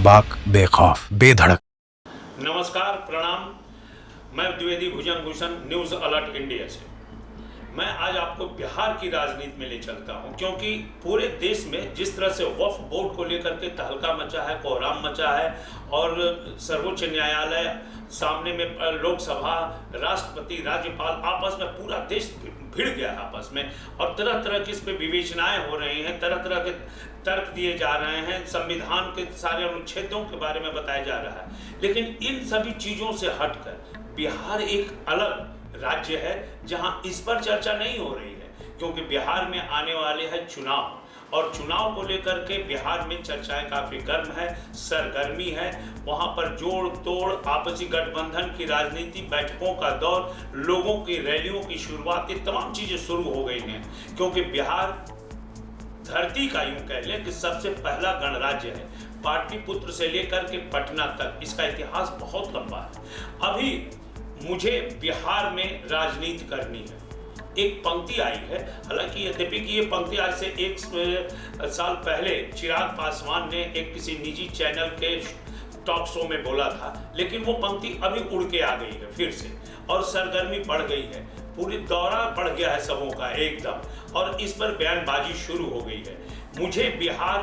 बेबाक, बेखौफ, बेधड़क। नमस्कार, प्रणाम। मैं द्विवेदी भुजंगभूषण, न्यूज़ अलर्ट इंडिया से। मैं आज आपको बिहार की राजनीति में ले चलता हूं, क्योंकि पूरे देश में जिस तरह से वक्फ बोर्ड को लेकर के तहलका मचा है, कोहराम मचा है और सर्वोच्च न्यायालय सामने में, लोकसभा, राष्ट्रपति, राज्यपाल, आपस में पूरा देश भिड़ गया है आपस में, और तरह तरह की इस पर विवेचनाएं हो रही हैं, तरह तरह के तर्क दिए जा रहे हैं, संविधान के सारे अनुच्छेदों के बारे में बताया जा रहा है। लेकिन इन सभी चीज़ों से हटकर बिहार एक अलग राज्य है जहां इस पर चर्चा नहीं हो रही है, क्योंकि बिहार में आने वाले हैं चुनाव, और चुनाव को लेकर के बिहार में चर्चाएं काफ़ी गर्म है, सरगर्मी है। वहां पर जोड़ तोड़, आपसी गठबंधन की राजनीति, बैठकों का दौर, लोगों की रैलियों की शुरुआत, ये तमाम चीज़ें शुरू हो गई हैं, क्योंकि बिहार धरती का यूं कह लें कि सबसे पहला गणराज्य है। पाटलिपुत्र से लेकर के पटना तक इसका इतिहास बहुत लंबा है। अभी मुझे बिहार में राजनीति करनी है, एक पंक्ति आई है, हालांकि यद्यपि कि ये पंक्ति आज से एक साल पहले चिराग पासवान ने एक किसी निजी चैनल के टॉक शो में बोला था, लेकिन वो पंक्ति अभी उड़ के आ गई है फिर से, और सरगर्मी बढ़ गई है, पूरी दौरा बढ़ गया है सबों का एकदम, और इस पर बयानबाजी शुरू हो गई है। मुझे बिहार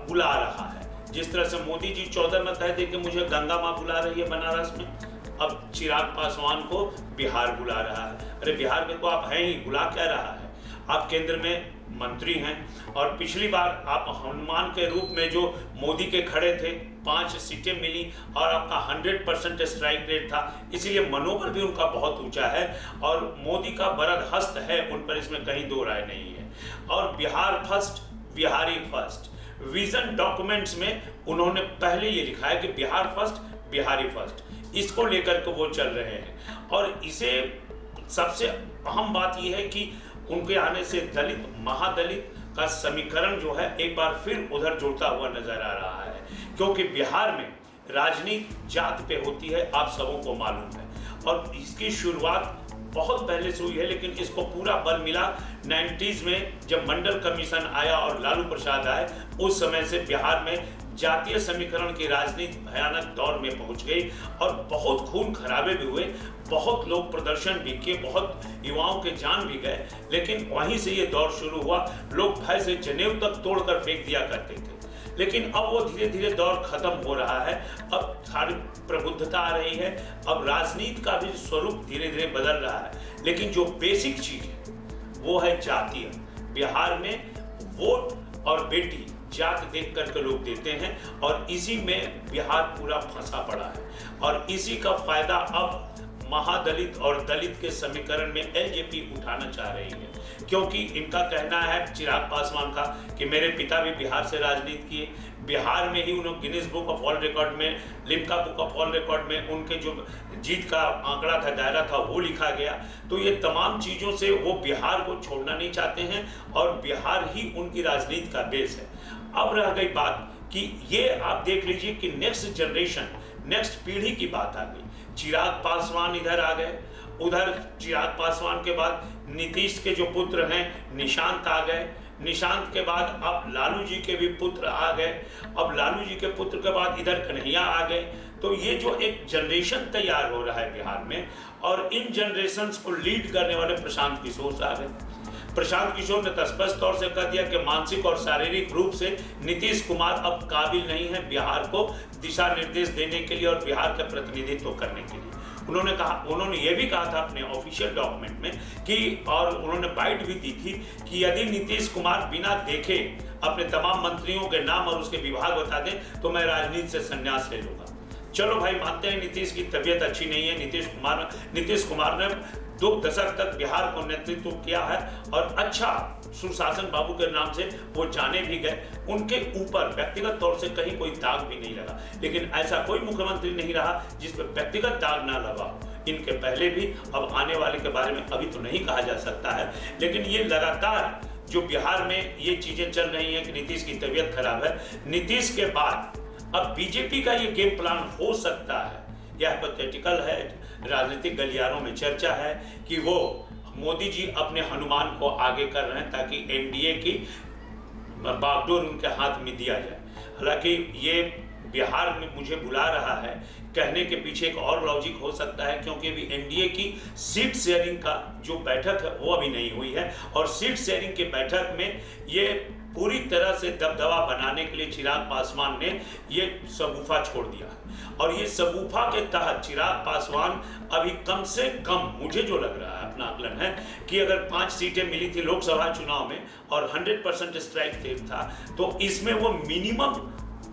बुला रहा है, जिस तरह से मोदी जी 14 में कह दे कि मुझे गंगा माँ बुला रही है बनारस में, अब चिराग पासवान को बिहार बुला रहा है। अरे बिहार में तो आप हैं ही, बुला क्या रहा है? आप केंद्र में मंत्री हैं, और पिछली बार आप हनुमान के रूप में जो मोदी के खड़े थे, 5 सीटें मिली, और आपका 100% स्ट्राइक रेट था, इसीलिए मनोबल भी उनका बहुत ऊंचा है, और मोदी का बरद हस्त है उन पर, इसमें कहीं दो राय नहीं है। और Bihar first, Bihari first, vision documents में उन्होंने पहले ये लिखा है कि बिहार फर्स्ट, बिहारी फर्स्ट, इसको लेकर के वो चल रहे हैं। और इसे सबसे अहम बात यह है कि उनके आने से दलित, महादलित का समीकरण जो है एक बार फिर उधर जुड़ता हुआ नजर आ रहा है, क्योंकि बिहार में राजनीति जात पे होती है, आप सबों को मालूम है, और इसकी शुरुआत बहुत पहले से हुई है, लेकिन इसको पूरा बल मिला 90s में, जब मंडल कमीशन आया और लालू प्रसाद आए, उस समय से बिहार में जातीय समीकरण की राजनीति भयानक दौर में पहुंच गई, और बहुत खून खराबे भी हुए, बहुत लोग प्रदर्शन भी किए, बहुत युवाओं के जान भी गए, लेकिन वहीं से ये दौर शुरू हुआ। लोग भय से जनेऊ तक तोड़कर फेंक दिया करते थे, लेकिन अब वो धीरे धीरे दौर खत्म हो रहा है, अब सारी प्रबुद्धता आ रही है, अब राजनीति का भी स्वरूप धीरे धीरे बदल रहा है। लेकिन जो बेसिक चीज है वो है जातीय। बिहार में वोट और बेटी जात देख करके लोग देते हैं, और इसी में बिहार पूरा फंसा पड़ा है, और इसी का फायदा अब महादलित और दलित के समीकरण में एलजेपी उठाना चाह रही है, क्योंकि इनका कहना है चिराग पासवान का कि मेरे पिता भी बिहार से राजनीति किए, बिहार में ही उन्होंने Guinness book of world record में, Limca book of world record में उनके जो जीत का आंकड़ा था, दायरा था, वो लिखा गया। तो ये तमाम चीज़ों से वो बिहार को छोड़ना नहीं चाहते हैं, और बिहार ही उनकी राजनीति का बेस है। अब रह गई बात कि ये आप देख लीजिए कि नेक्स्ट जनरेशन, नेक्स्ट पीढ़ी की बात आ गई। चिराग पासवान इधर आ गए, उधर चिराग पासवान के बाद नीतीश के जो पुत्र हैं निशांत आ गए, निशांत के बाद अब लालू जी के भी पुत्र आ गए, अब लालू जी के पुत्र के बाद इधर कन्हैया आ गए। तो ये जो एक जनरेशन तैयार हो रहा है बिहार में, और इन जनरेशन्स को लीड करने वाले प्रशांत किशोर आ गए। प्रशांत किशोर ने स्पष्ट तौर से कह दिया कि मानसिक और शारीरिक रूप से नीतीश कुमार अब काबिल नहीं है बिहार को दिशा निर्देश देने के लिए और बिहार का प्रतिनिधित्व करने के लिए। उन्होंने ये भी कहा था अपने ऑफिशियल डॉक्यूमेंट में कि, और उन्होंने बाइट भी दी थी कि यदि नीतीश कुमार बिना देखे अपने तमाम मंत्रियों के नाम और उसके विभाग बता दें तो मैं राजनीति से संन्यास ले लूंगा। चलो भाई, मानते हैं नीतीश की तबीयत अच्छी नहीं है, नीतीश कुमार ने 2 दशक तक बिहार को नेतृत्व किया है, और अच्छा सुशासन बाबू के नाम से वो जाने भी गए, उनके ऊपर व्यक्तिगत तौर से कहीं कोई दाग भी नहीं लगा। लेकिन ऐसा कोई मुख्यमंत्री नहीं रहा जिस पर व्यक्तिगत दाग ना लगा हो, इनके पहले भी, अब आने वाले के बारे में अभी तो नहीं कहा जा सकता है। लेकिन ये लगातार जो बिहार में ये चीजें चल रही हैं कि नीतीश की तबीयत खराब है, नीतीश के बाद अब बीजेपी का ये गेम प्लान हो सकता है, यह हाइपोथेटिकल है, राजनीतिक गलियारों में चर्चा है कि वो मोदी जी अपने हनुमान को आगे कर रहे हैं ताकि एनडीए की बागडोर उनके हाथ में दिया जाए। हालांकि ये बिहार में मुझे बुला रहा है, कहने के पीछे एक और लॉजिक हो सकता है, क्योंकि अभी एनडीए की सीट शेयरिंग का जो बैठक है वो अभी नहीं हुई है, और सीट शेयरिंग के बैठक में ये पूरी तरह से दबदबा बनाने के लिए चिराग पासवान ने ये शगुफा छोड़ दिया है। और ये शगुफा के तहत चिराग पासवान अभी कम से कम, मुझे जो लग रहा है, अपना आकलन है कि अगर 5 सीटें मिली थी लोकसभा चुनाव में और 100% स्ट्राइक रेट था, तो इसमें वो मिनिमम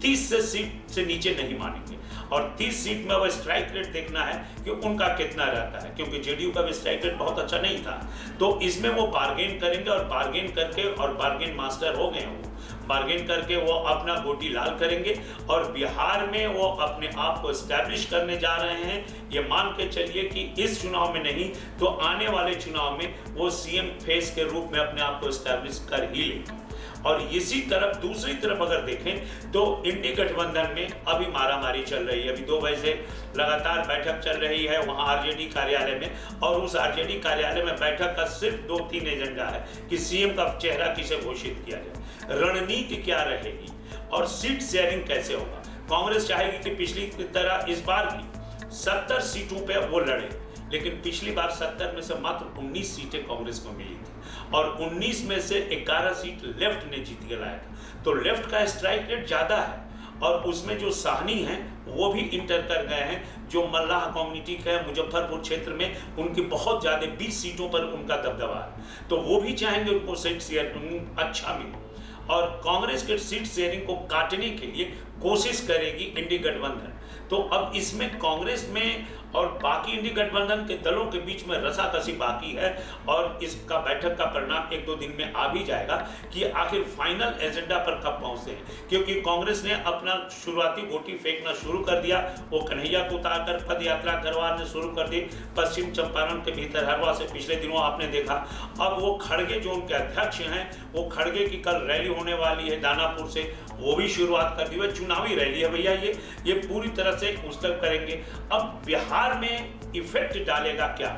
30 सीट से नीचे नहीं मानेंगे। और 30 सीट में अब स्ट्राइक रेट देखना है कि उनका कितना रहता है, क्योंकि जेडीयू का भी स्ट्राइक रेट बहुत अच्छा नहीं था। तो इसमें वो बार्गेन करेंगे, और बार्गेन करके, और बार्गेन मास्टर हो गए वो, बार्गेन करके वो अपना गोटी लाल करेंगे, और बिहार में वो अपने आप को एस्टैब्लिश करने जा रहे हैं। ये मान के चलिए कि इस चुनाव में नहीं तो आने वाले चुनाव में वो सीएम फेस के रूप में अपने आप को एस्टैब्लिश कर ही लेंगे। और इसी तरफ, दूसरी तरफ अगर देखें तो इंडी गठबंधन में अभी मारामारी चल रही है। अभी 2 बजे से लगातार बैठक चल रही है वहाँ आरजेडी कार्यालय में, और उस आरजेडी कार्यालय में बैठक का सिर्फ 2-3 एजेंडा है कि सीएम का चेहरा किसे घोषित किया जाए, रणनीति क्या रहेगी, और सीट शेयरिंग कैसे होगा। कांग्रेस चाहेगी कि पिछली की तरह इस बार भी 70 सीटों पे वो लड़े, लेकिन पिछली बार 70 में से मात्र 19 सीटें कांग्रेस को मिली थी, और 19 में से 11 सीट लेफ्ट ने जीत के लाया था। तो लेफ्ट का स्ट्राइक रेट ज़्यादा है, और उसमें जो साहनी हैं वो भी इंटर कर गए हैं, जो मल्लाह कम्युनिटी का है मुजफ्फरपुर क्षेत्र में, उनकी बहुत ज़्यादा 20 सीटों पर उनका दबदबा है। तो वो भी चाहेंगे उनको सीट शेयरिंग अच्छा मिले, और कांग्रेस के सीट शेयरिंग को काटने के लिए कोशिश करेगी इंडी गठबंधन। तो अब इसमें कांग्रेस में और बाकी इंडी गठबंधन के दलों के बीच में रसाकसी बाकी है, और इसका बैठक का परिणाम 1-2 दिन में आ भी जाएगा कि आखिर फाइनल एजेंडा पर कब पहुंचते हैं। क्योंकि कांग्रेस ने अपना शुरुआती गोटी फेंकना शुरू कर दिया, वो कन्हैया को उतारकर पद यात्रा करवाने शुरू कर दी पश्चिम चंपारण के भीतर हरवा से, पिछले दिनों आपने देखा। अब वो खड़गे जो उनके अध्यक्ष हैं, वो खड़गे की कल रैली होने वाली है दानापुर से, वो भी शुरुआत कर दी। वह चुनावी रैली है भैया, ये पूरी तरह से उसका करेंगे। अब बिहार में इफेक्ट डालेगा क्या,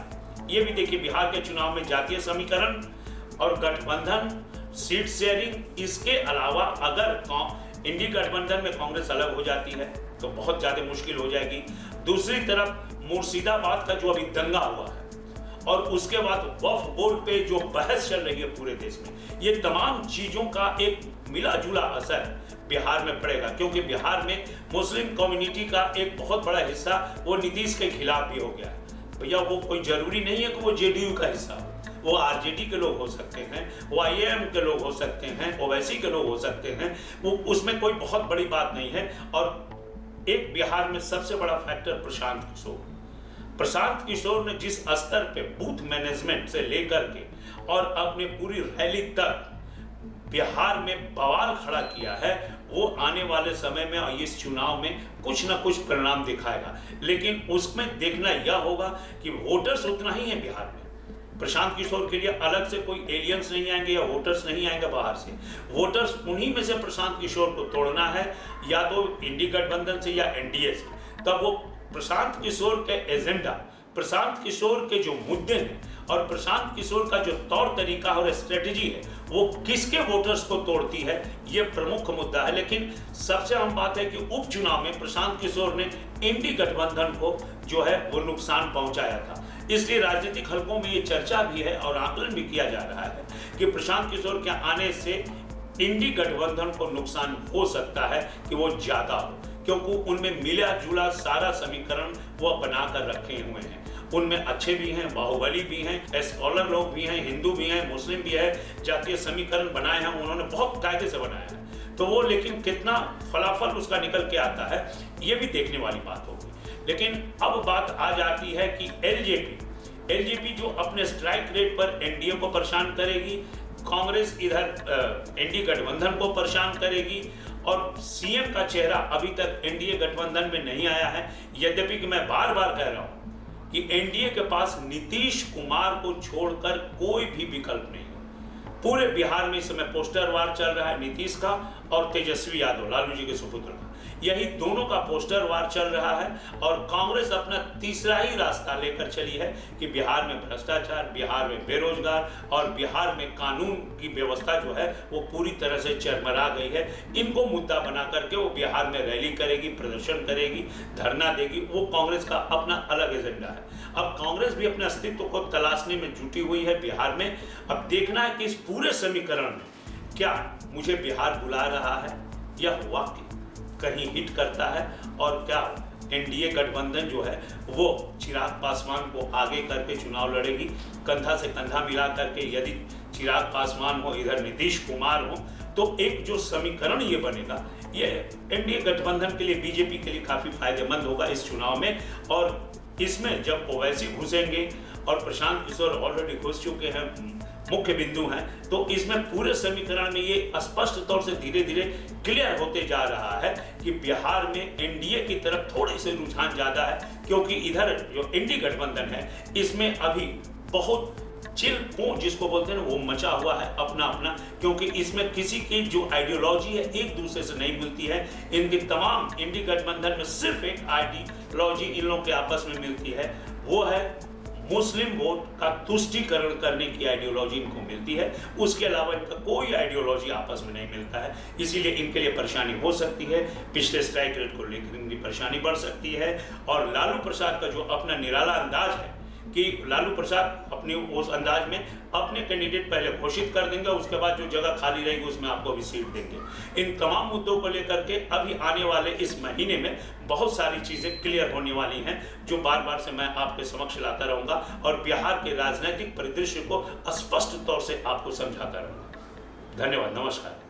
ये भी देखिए। बिहार के चुनाव में जातीय समीकरण और गठबंधन, सीट शेयरिंग, इसके अलावा अगर इंडी गठबंधन में कांग्रेस अलग हो जाती है तो बहुत ज्यादा मुश्किल हो जाएगी। दूसरी तरफ मुर्शिदाबाद का जो अभी दंगा हुआ है, और उसके बाद वक्फ बोर्ड पे जो बहस चल रही है पूरे देश में, ये तमाम चीजों का एक मिला जुला असर बिहार में पड़ेगा। क्योंकि बिहार में मुस्लिम कम्युनिटी का एक बहुत बड़ा हिस्सा वो नीतीश के खिलाफ भी हो गया है। भैया वो कोई जरूरी नहीं है कि वो जेडीयू का हिस्सा हो, वो आरजेडी के लोग हो सकते हैं, वो आईएम के लोग हो सकते हैं, ओवैसी के लोग हो सकते हैं, वो उसमें कोई बहुत बड़ी बात नहीं है। और एक बिहार में सबसे बड़ा फैक्टर प्रशांत किशोर ने जिस स्तर पे बूथ मैनेजमेंट से लेकर के और अपने पूरी रैली तक बिहार में बवाल खड़ा किया है, वो आने वाले समय में और इस चुनाव में कुछ ना कुछ परिणाम दिखाएगा। लेकिन उसमें देखना यह होगा कि वोटर्स उतना ही है बिहार में। प्रशांत किशोर के लिए अलग से कोई एलियंस नहीं आएंगे या वोटर्स नहीं आएंगे बाहर से, वोटर्स उन्हीं में से प्रशांत किशोर को तोड़ना है, या तो इंडी गठबंधन से या एनडीए से। तब वो प्रशांत किशोर के एजेंडा, प्रशांत किशोर के जो मुद्दे हैं और प्रशांत किशोर का जो तौर तरीका और स्ट्रेटेजी है, वो किसके वोटर्स को तोड़ती है, ये प्रमुख मुद्दा है। लेकिन सबसे अहम बात है कि उपचुनाव में प्रशांत किशोर ने इंडी गठबंधन को जो है वो नुकसान पहुंचाया था। इसलिए राजनीतिक हलकों में ये चर्चा भी है और आकलन भी किया जा रहा है कि प्रशांत किशोर के आने से इंडी गठबंधन को नुकसान हो सकता है कि वो ज्यादा हो, क्योंकि उनमें मिला जुला सारा समीकरण वो बनाकर रखे हुए हैं। उनमें अच्छे भी हैं, बाहुबली भी हैं, स्कॉलर लोग भी हैं, हिंदू भी हैं, मुस्लिम भी है, जातीय समीकरण बनाए हैं उन्होंने, बहुत कायदे से बनाया है। तो वो लेकिन कितना फलाफल उसका निकल के आता है, ये भी देखने वाली बात होगी। लेकिन अब बात आ जाती है कि एलजेपी जो अपने स्ट्राइक रेट पर एनडीए को परेशान करेगी, कांग्रेस इधर एनडीए गठबंधन को परेशान करेगी, और सीएम का चेहरा अभी तक एनडीए गठबंधन में नहीं आया है। यद्यपि कि मैं बार बार कह रहा हूं कि एनडीए के पास नीतीश कुमार को छोड़कर कोई भी विकल्प नहीं है। पूरे बिहार में इस समय पोस्टर वार चल रहा है नीतीश का और तेजस्वी यादव, लालू जी के सुपुत्र का। यही दोनों का पोस्टर वार चल रहा है और कांग्रेस अपना तीसरा ही रास्ता लेकर चली है कि बिहार में भ्रष्टाचार, बिहार में बेरोजगार और बिहार में कानून की व्यवस्था जो है वो पूरी तरह से चरमरा गई है। इनको मुद्दा बना करके वो बिहार में रैली करेगी, प्रदर्शन करेगी, धरना देगी। वो कांग्रेस का अपना अलग एजेंडा है। अब कांग्रेस भी अपने अस्तित्व को तलाशने में जुटी हुई है बिहार में। अब देखना है कि इस पूरे समीकरण में क्या मुझे बिहार बुला रहा है, यह वाक्य कहीं हिट करता है और क्या एनडीए गठबंधन जो है वो चिराग पासवान को आगे करके चुनाव लड़ेगी, कंधा से कंधा मिला करके। यदि चिराग पासवान हो, इधर नीतीश कुमार हो, तो एक जो समीकरण ये बनेगा ये एनडीए गठबंधन के लिए, बीजेपी के लिए काफी फायदेमंद होगा इस चुनाव में। और इसमें जब ओवैसी घुसेंगे और प्रशांत किशोर ऑलरेडी घुस चुके हैं, मुख्य बिंदु हैं, तो इसमें पूरे समीकरण में ये स्पष्ट तौर से धीरे धीरे क्लियर होते जा रहा है कि बिहार में एनडीए की तरफ थोड़े से रुझान ज्यादा है, क्योंकि इधर जो एनडीए गठबंधन है इसमें अभी बहुत चिल जिसको बोलते हैं वो मचा हुआ है अपना अपना, क्योंकि इसमें किसी की जो आइडियोलॉजी है एक दूसरे से नहीं मिलती है। इनकी तमाम इंडी गठबंधन में सिर्फ एक आइडियोलॉजी इन लोगों के आपस में मिलती है, वो है मुस्लिम वोट का तुष्टीकरण करने की आइडियोलॉजी इनको मिलती है। उसके अलावा इनका कोई आइडियोलॉजी आपस में नहीं मिलता है, इसीलिए इनके लिए परेशानी हो सकती है। पिछले स्ट्राइक रेट को लेकर इनकी परेशानी बढ़ सकती है। और लालू प्रसाद का जो अपना निराला अंदाज है कि लालू प्रसाद अपने उस अंदाज में अपने कैंडिडेट पहले घोषित कर देंगे, उसके बाद जो जगह खाली रहेगी उसमें आपको भी सीट देंगे। इन तमाम मुद्दों को लेकर के अभी आने वाले इस महीने में बहुत सारी चीजें क्लियर होने वाली हैं, जो बार बार से मैं आपके समक्ष लाता रहूंगा और बिहार के राजनीतिक परिदृश्य को स्पष्ट तौर से आपको समझाता रहूंगा। धन्यवाद, नमस्कार।